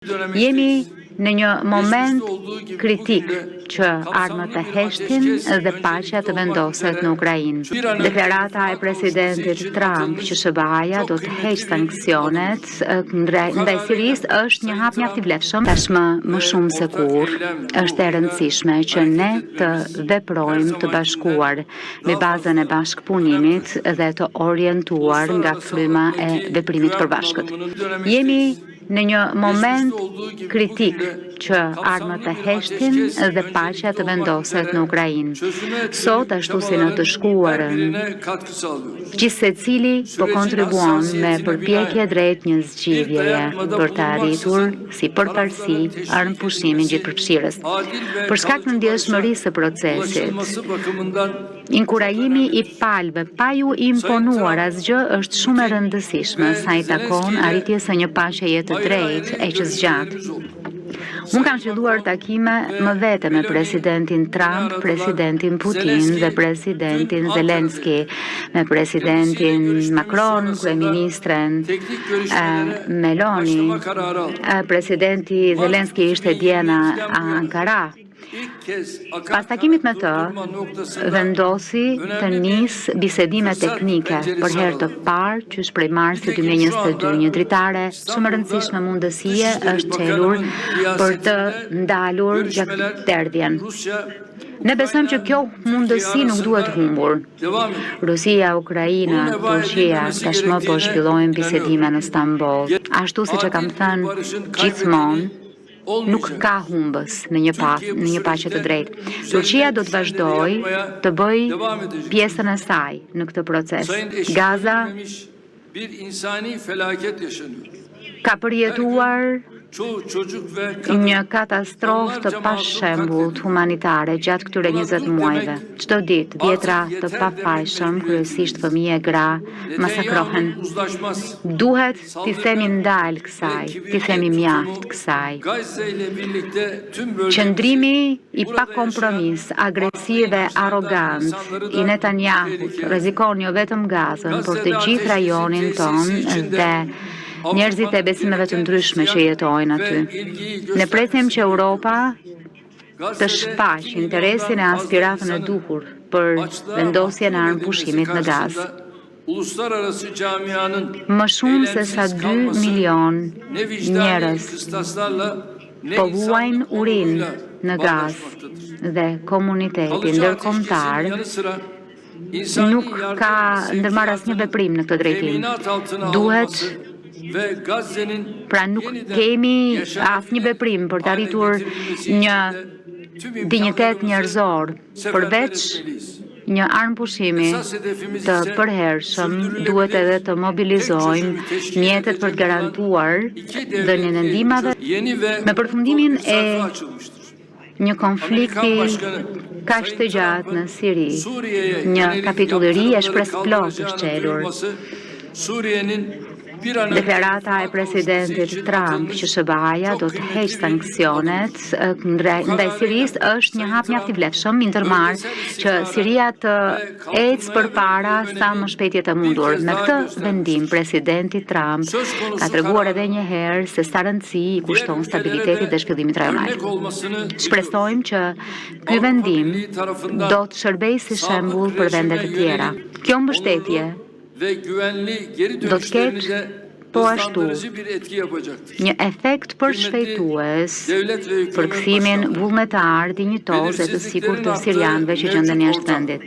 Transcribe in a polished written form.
Jemi në një moment kritik që armët të heshtin dhe paqja të vendoset në Ukrainë. Deklarata e presidentit Trump që SBA-ja do të heqë sanksionet ndaj Sirisë është një hap mjaft i vlefshëm. Tashmë më shumë se kurrë është e rëndësishme që ne të veprojmë të bashkuar me bazën e bashkëpunimit dhe të orientuar nga fryma e veprimit përbashkët. Jemi në një moment kritik që armët të heshtin dhe paqja të vendoset në Ukrainë. Sot, ashtu si në të shkuarën, gjithsecili po kontribuon me përpjekje drejt një zgjidhjeje për të arritur si përparësi armëpushimin gjithëpërfshirës. Për shkak të ndjeshmërisë së procesit, inkurajimi i palëve pa ju imponuar asgjë është shumë e rëndësishme sa i takon arritjes së një paqeje të drejtë e që zgjat. Unë kam filluar takime më vete me presidentin Trump, presidentin Putin dhe presidentin Zelenski, me presidentin Macron, kryeministren Meloni. Presidenti Zelenski ishte dje në Ankara. Pas takimit me të, vendosi të nisë bisedime teknike për herë të parë që prej marsi 2022. Një dritare shumë rëndësishme mundësie është çelur për të ndalur gjakderdhjen. Ne besojmë që kjo mundësi nuk duhet humbur. Rusia, Ukraina, Turqia tashmë po zhvillojnë bisedime në Stamboll. Ashtu siç e kam thënë gjithmonë, nuk ka humbës në një paqe të drejtë. Turqia do të vazhdojë të bëjë pjesën e saj në këtë proces. Gaza ka përjetuar një katastrofë të pashembullt humanitare gjatë këtyre 20 muajve. Çdo ditë, dhjetra të pafajshëm, kryesisht fëmijë e gra, masakrohen. Duhet t'i themi ndal kësaj, t'i themi mjaft kësaj. Qëndrimi i pa kompromis, agresiv e arrogant i Netanyahut rrezikon jo vetëm Gazën, por të gjithë rajonin tonë dhe njerëzit e besimeve të ndryshme që jetojnë aty. Ne presim që Europa të shfaqë interesin e aspiratën e duhur për vendosjen e armëpushimit në Gazë. Më shumë se sa 2 milion njerëz po vuajnë urinë në Gazë dhe komuniteti ndërkombëtar nuk ka ndërmarrë asnjë veprim në këtë drejtim. Pra nuk kemi asnjë veprim për të arritur një dinjitet njerëzor, përveç një armëpushimi të përhershëm, duhet edhe të mobilizojmë mjetet për të garantuar dhënien e ndihmave me përfundimin e një konflikti kaq të gjatë në Siri. Një kapitulli e shpresplot është çelur. Deklarata e presidentit Trump që SBA-ja do të heqë sanksionet ndaj Sirisë është një hap mjaft i vlefshëm, ndërmarr që Siria të ecë përpara sa më shpejt të mundur. Me këtë vendim, presidenti Trump ka treguar edhe një herë se sa rëndësi i kushton stabilitetit dhe zhvillimit rajonal. Shpresojmë që ky vendim do të shërbejë si shembull për vende të tjera. Kjo mbështetje do të ketë po ashtu një efekt përshpejtues për kthimin vullnetar, dinjitoz e të sigurt të sirianëve që gjenden jashtë vendit.